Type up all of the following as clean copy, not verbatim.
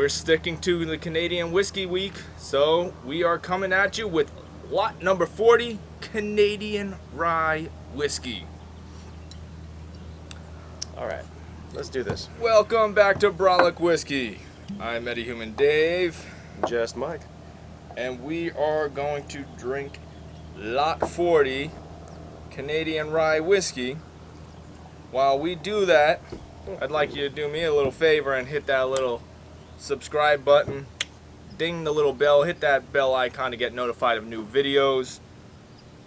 we're sticking to the Canadian Whiskey Week, so we are coming at you with lot number 40, Canadian Rye Whiskey. Alright, let's do this. Welcome back to Brolic Whiskey. I'm Metahuman Dave. Just Mike. And we are going to drink lot 40, Canadian Rye Whiskey. While we do that, I'd like you to do me a little favor and hit that little subscribe button, ding the little bell, hit that bell icon to get notified of new videos,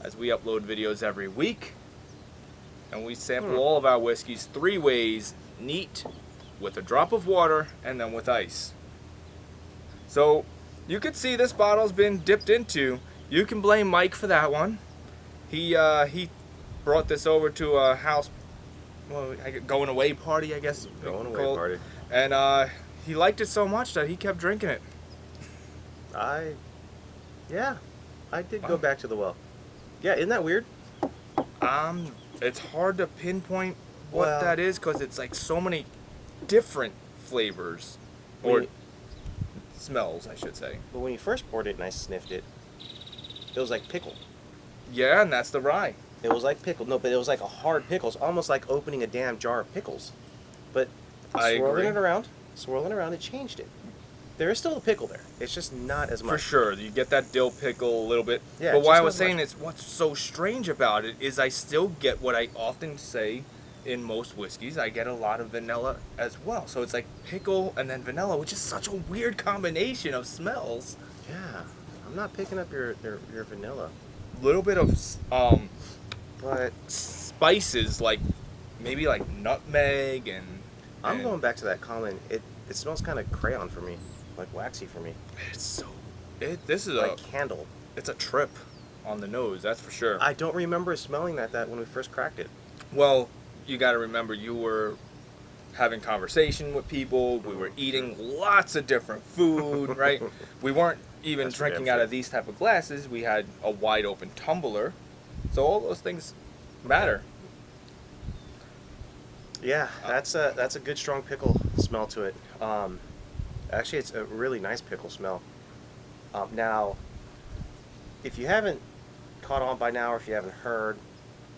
as we upload videos every week. And we sample all of our whiskeys 3 ways: neat, with a drop of water, and then with ice. So you can see this bottle's been dipped into. You can blame Mike for that one. He brought this over to a house, well, going away party, I guess. Going away party. And he liked it so much that he kept drinking it. I did go back to the well. Yeah, isn't that weird? It's hard to pinpoint what that is, because it's like so many different flavors, or smells, I should say. But when you first poured it and I sniffed it, it was like pickle. Yeah, and that's the rye. It was like pickle. No, but it was like a hard pickle. It's almost like opening a damn jar of pickles. But swirling it around, it changed it. There is still a pickle there. It's just not as much. For sure, you get that dill pickle a little bit. Yeah, but what I was saying is, what's so strange about it is I still get what I often say in most whiskeys. I get a lot of vanilla as well. So it's like pickle and then vanilla, which is such a weird combination of smells. Yeah, I'm not picking up your vanilla. Little bit of But spices, like maybe like nutmeg and I'm going back to that comment. It smells kind of crayon for me, like waxy for me. This is like candle. It's a trip on the nose, that's for sure. I don't remember smelling that when we first cracked it. Well, you got to remember, you were having conversation with people. We were eating lots of different food, right? We weren't even drinking out of these type of glasses. We had a wide open tumbler. So all those things matter. Yeah, that's a good strong pickle smell to it. Actually, it's a really nice pickle smell. Now, if you haven't caught on by now, or if you haven't heard,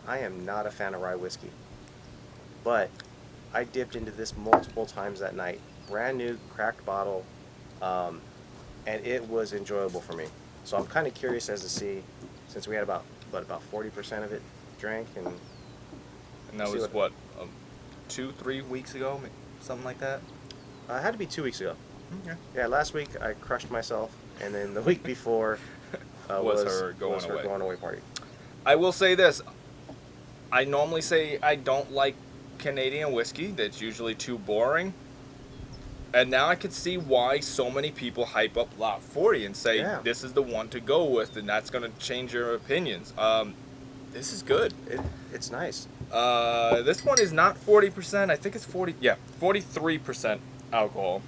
I am not a fan of rye whiskey. But I dipped into this multiple times that night. Brand new, cracked bottle, and it was enjoyable for me. So I'm kind of curious as to see, since we had about 40% of it drank, and that was what 2-3 weeks ago, something like that. It had to be 2 weeks ago. Okay. Yeah, last week I crushed myself, and then the week before was her going away party. I will say this. I normally say I don't like Canadian whiskey. That's usually too boring. And now I can see why so many people hype up lot 40 and say this is the one to go with, and that's going to change your opinions. This is good. It's nice. This one is not 40%. I think it's 43% alcohol.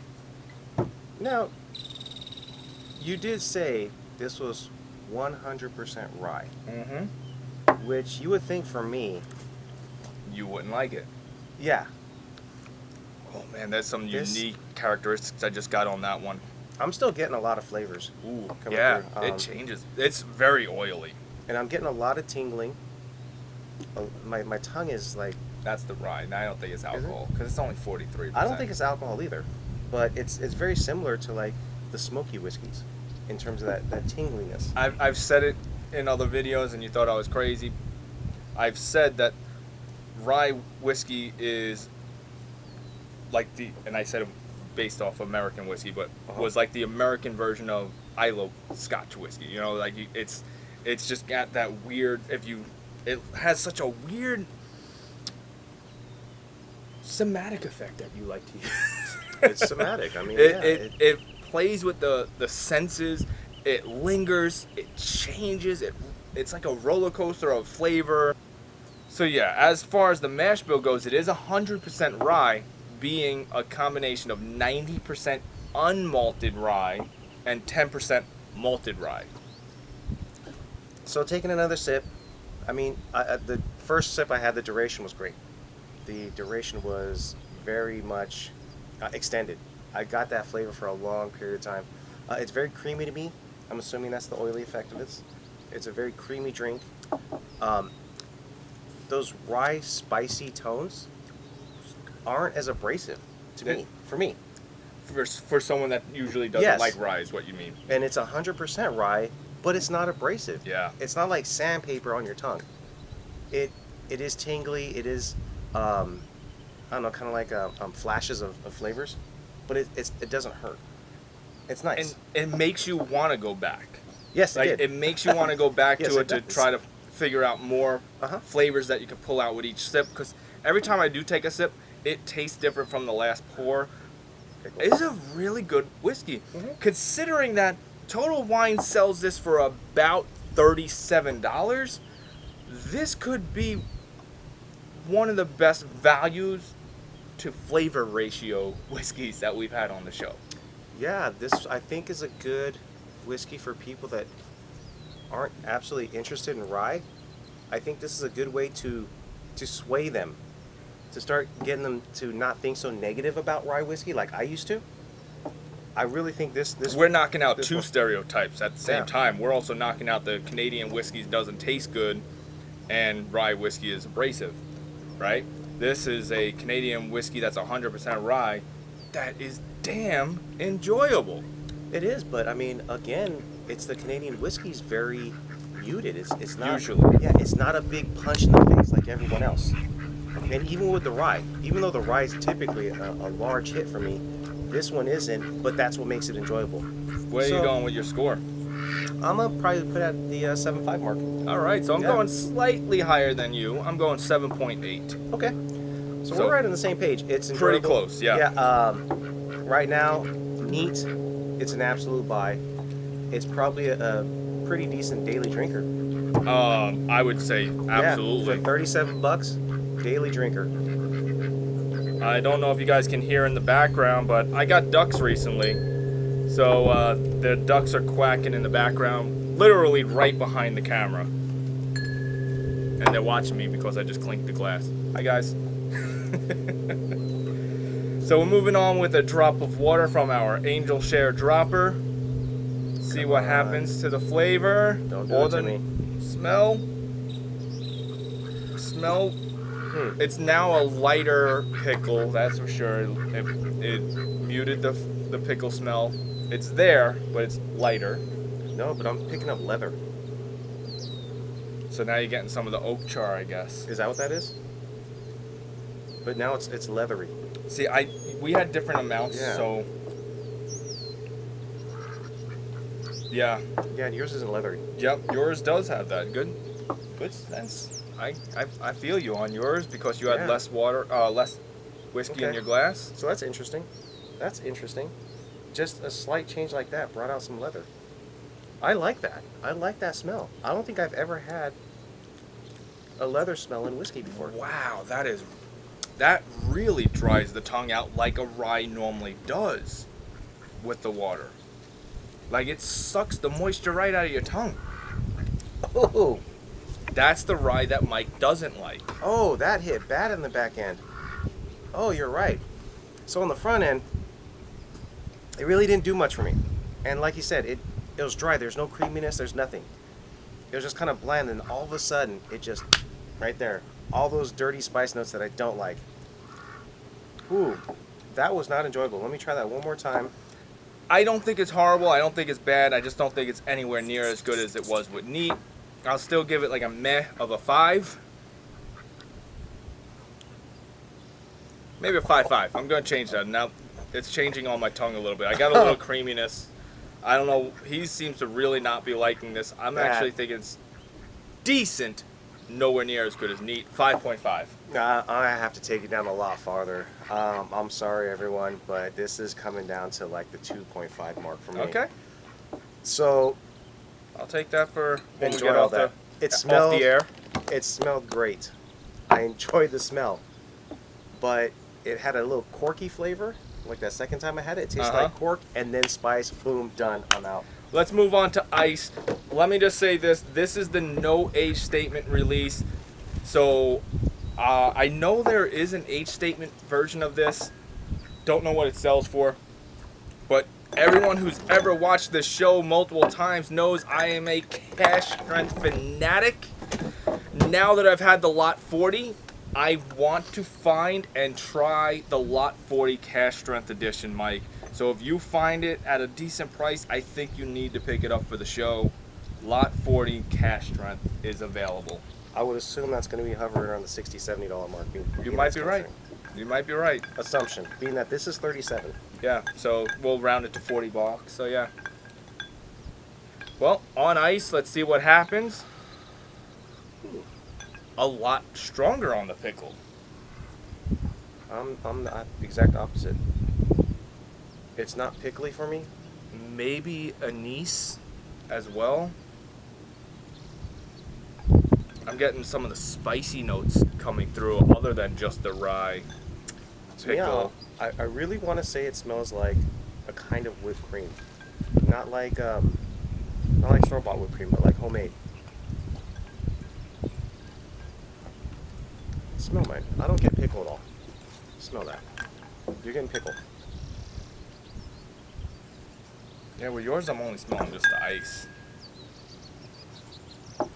Now, you did say this was 100% rye. Mm-hmm. Which you would think for me, you wouldn't like it. Yeah. Oh man, there's some unique characteristics I just got on that one. I'm still getting a lot of flavors. Ooh, yeah, it changes. It's very oily. And I'm getting a lot of tingling. My tongue is like... That's the rye. I don't think it's alcohol, because it's only 43%. I don't think it's alcohol either. But it's very similar to like the smoky whiskeys in terms of that tingliness. I've said it in other videos and you thought I was crazy. I've said that rye whiskey is like and I said it based off American whiskey, but was like the American version of Islay Scotch whiskey. You know, like it's just got that weird, it has such a weird somatic effect that you like to use. It's somatic. I mean, it plays with the senses. It lingers. It changes. It's like a roller coaster of flavor. So yeah, as far as the mash bill goes, it is 100% rye, being a combination of 90% unmalted rye and 10% malted rye. So taking another sip, I mean, the first sip I had, the duration was great. The duration was very much extended. I got that flavor for a long period of time. It's very creamy to me. I'm assuming that's the oily effect of it. It's a very creamy drink. Those rye spicy tones aren't as abrasive to me. For me. For someone that usually doesn't Yes. like rye is what you mean. And it's 100% rye, but it's not abrasive. Yeah. It's not like sandpaper on your tongue. It is tingly. It is, I don't know, kind of like flashes of flavors, but it doesn't hurt. It's nice. And it makes you want to go back. Yes, Like it it makes you want to go back Yes, to it it to does. try to figure out more Uh-huh. flavors that you can pull out with each sip. Because every time I do take a sip, it tastes different from the last pour. It's a really good whiskey. Mhm. Considering that Total Wine sells this for about $37, this could be one of the best values to flavor ratio whiskeys that we've had on the show. Yeah, this I think is a good whiskey for people that aren't absolutely interested in rye. I think this is a good way to sway them, to start getting them to not think so negative about rye whiskey like I used to. I really think this We're knocking out this two one- stereotypes at the same Yeah. time. We're also knocking out the Canadian whiskeys doesn't taste good and rye whiskey is abrasive, right? This is a Canadian whiskey that's 100% rye that is damn enjoyable. It is, but I mean, again, it's the Canadian whiskey's very muted. It's not Usually. Yeah, it's not a big punch in the face like everyone else. And even with the rye, even though the rye is typically a large hit for me, this one isn't. But that's what makes it enjoyable. Where are So- you going with your score? I'm gonna probably put at the 7.5 mark. All right, so I'm Yeah. going slightly higher than you. I'm going 7.8. Okay. So, So- we're right on the same page. It's Pretty enjoyable. close, yeah. Yeah. Right now, neat. It's an absolute buy. It's probably a pretty decent daily drinker. I would say absolutely. Yeah, for $37, daily drinker. I don't know if you guys can hear in the background, but I got ducks recently. So the ducks are quacking in the background, literally right behind the camera. And they're watching me because I just clinked the glass. Hi, guys. So we're moving on with a drop of water from our Angel Share dropper. See what happens to the flavor. Don't do or it to the me. smell. Smell. It's now a lighter pickle, that's for sure. It muted the pickle smell. It's there, but it's lighter. No, but I'm picking up leather. So now you're getting some of the oak char, I guess. Is that what that is? But now it's leathery. See, we had different amounts, Yeah. so yeah. Yeah, yours isn't leathery. Yep, yours does have that. Good sense. I feel you on yours because you had Yeah. less water, less whiskey in Okay. your glass. So that's interesting. That's interesting. Just a slight change like that brought out some leather. I like that. I like that smell. I don't think I've ever had a leather smell in whiskey before. Wow, that really dries the tongue out like a rye normally does with the water. Like it sucks the moisture right out of your tongue. Oh, That's the rye that Mike doesn't like. oh, that hit bad in the back end. Oh, you're right. So on the front end, it really didn't do much for me. And like you said, it was dry. There's no creaminess. There's nothing. It was just kind of bland, and all of a sudden, it just right there, all those dirty spice notes that I don't like. Ooh, that was not enjoyable. Let me try that one more time. I don't think it's horrible. I don't think it's bad. I just don't think it's anywhere near as good as it was with neat. I'll still give it like a meh of a 5. Maybe a 5.5. I'm going to change that. Now it's changing on my tongue a little bit. I got a little creaminess. I don't know. He seems to really not be liking this. I'm Yeah. actually thinking it's decent. Nowhere near as good as neat. 5.5. I have to take it down a lot farther. I'm sorry, everyone, but this is coming down to like the 2.5 mark for me. Okay. So I'll take that for when we enjoy get all off that. the, off the air. It smelled great. I enjoyed the smell, but it had a little corky flavor. Like that second time I had it, it tasted like cork and then spice. Boom, done. I'm out. Let's move on to ice. Let me just say this. This is the no age statement release. So I know there is an age statement version of this. Don't know what it sells for. but everyone who's ever watched this show multiple times knows I am a cash strength fanatic. Now that I've had the Lot 40, I want to find and try the Lot 40 cash strength edition, Mike. So if you find it at a decent price, I think you need to pick it up for the show. Lot 40 cash strength is available. I would assume that's going to be hovering around the $60, $70 mark. You might be right. You might be right. Assumption, being that this is 37. Yeah, so we'll round it to 40 bucks. So yeah. Well, on ice, let's see what happens. A lot stronger on the pickle. I'm the exact opposite. It's not pickly for me. Maybe anise as well. I'm getting some of the spicy notes coming through other than just the rye pickle. Yeah, I really want to say it smells like a kind of whipped cream. Not like store-bought whipped cream, but like homemade. Smell mine. I don't get pickle at all. Smell that. You're getting pickle. Yeah, with yours I'm only smelling just the ice.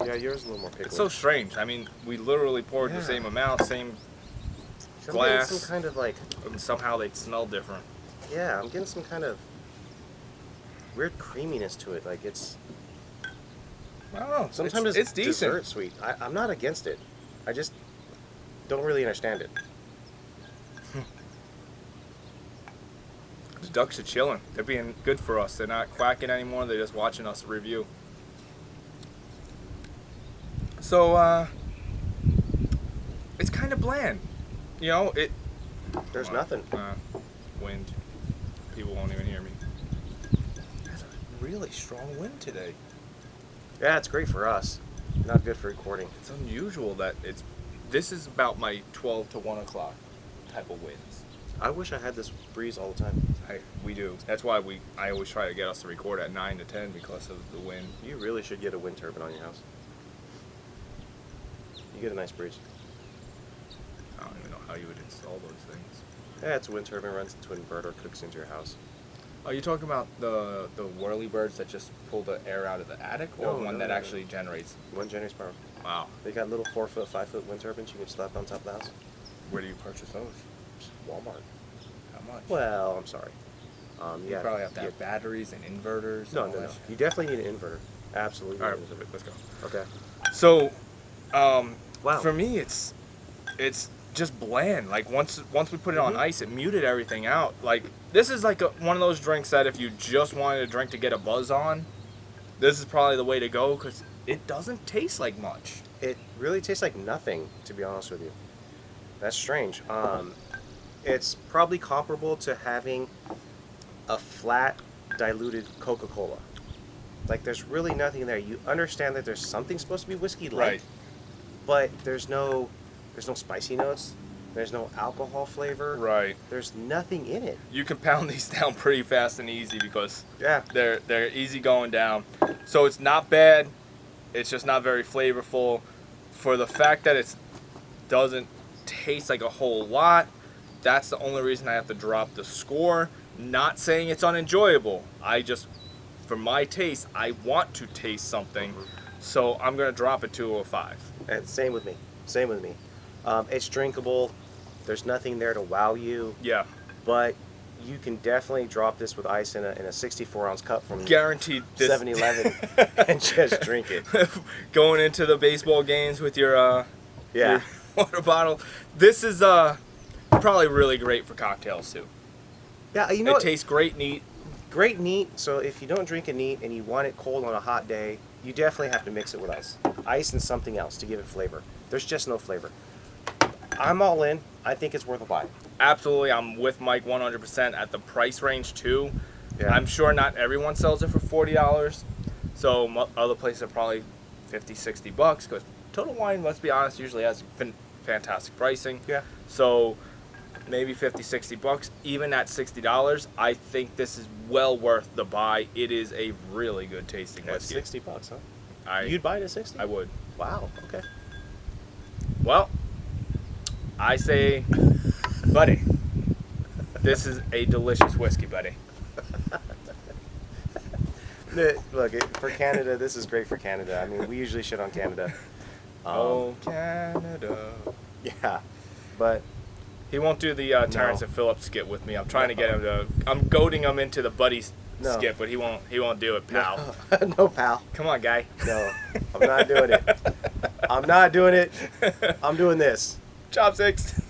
Yeah, yours is a little more pickly. It's so strange. I mean, we literally poured the same amount, same glass. Some kind of like... And somehow they smell different. Yeah, I'm getting some kind of weird creaminess to it. Like it's... I don't know. Sometimes it's decent. Dessert sweet. I'm not against it. I just don't really understand it. The ducks are chilling. They're being good for us. They're not quacking anymore. They're just watching us review. So, it's kind of bland. You know, There's nothing. Wind. People won't even hear me. There's a really strong wind today. Yeah, it's great for us. Not good for recording. It's unusual that this is about my 12 to 1 o'clock type of winds. I wish I had this breeze all the time. We do. That's why I always try to get us to record at 9 to 10 because of the wind. You really should get a wind turbine on your house. You get a nice breeze. I don't even know how you would install those things. Yeah, it's a wind turbine, runs into an inverter, cooks into your house. Are you talking about the whirly birds that just pull the air out of the attic, or one that actually generates? One generates power. Wow. They got little 4-foot, 5-foot wind turbines you can slap on top of the house. Where do you purchase those? Walmart. How much? Well, I'm sorry. You probably have to have batteries and inverters. No. You definitely need an inverter. Absolutely. All right, let's go. Okay. So, wow. For me, it's just bland. Like once we put it on ice, it muted everything out. Like this is like one of those drinks that if you just wanted a drink to get a buzz on, this is probably the way to go because it doesn't taste like much. It really tastes like nothing, to be honest with you. That's strange. It's probably comparable to having a flat, diluted Coca-Cola. Like there's really nothing there. You understand that there's something supposed to be whiskey-like, Right. but there's no spicy notes. There's no alcohol flavor. Right. There's nothing in it. You can pound these down pretty fast and easy because Yeah. they're easy going down. So it's not bad. It's just not very flavorful. For the fact that it doesn't taste like a whole lot, that's the only reason I have to drop the score. Not saying it's unenjoyable. For my taste, I want to taste something. So I'm going to drop it to a 5. And same with me. It's drinkable. There's nothing there to wow you. Yeah. But you can definitely drop this with ice in a 64-ounce cup from Guaranteed this 7-Eleven and just drink it. Going into the baseball games with your Yeah. your water bottle. This is probably really great for cocktails too. Yeah, you know It what? tastes great neat. Great neat. So if you don't drink it neat and you want it cold on a hot day, you definitely have to mix it with ice. Ice and something else to give it flavor. There's just no flavor. I'm all in. I think it's worth a buy. Absolutely, I'm with Mike 100% at the price range too. Yeah. I'm sure not everyone sells it for $40. So other places are probably 50, 60 bucks because Total Wine, let's be honest, usually has fantastic pricing. Yeah. So maybe 50, 60 bucks. Even at $60, I think this is well worth the buy. It is a really good tasting That's whiskey. 60 bucks, huh? You'd buy it at 60? I would. Wow, okay. Well, I say, buddy, this is a delicious whiskey, buddy. Look, for Canada, this is great for Canada. I mean, we usually shit on Canada. Oh, Canada. Yeah, but He won't do the Terrence and Phillips skit with me. I'm trying to get him to. I'm goading him into the buddy No. skit, but he won't. He won't do it, pal. no, pal. Come on, guy. No, I'm not doing it. I'm not doing it. I'm doing this. Chopsticks.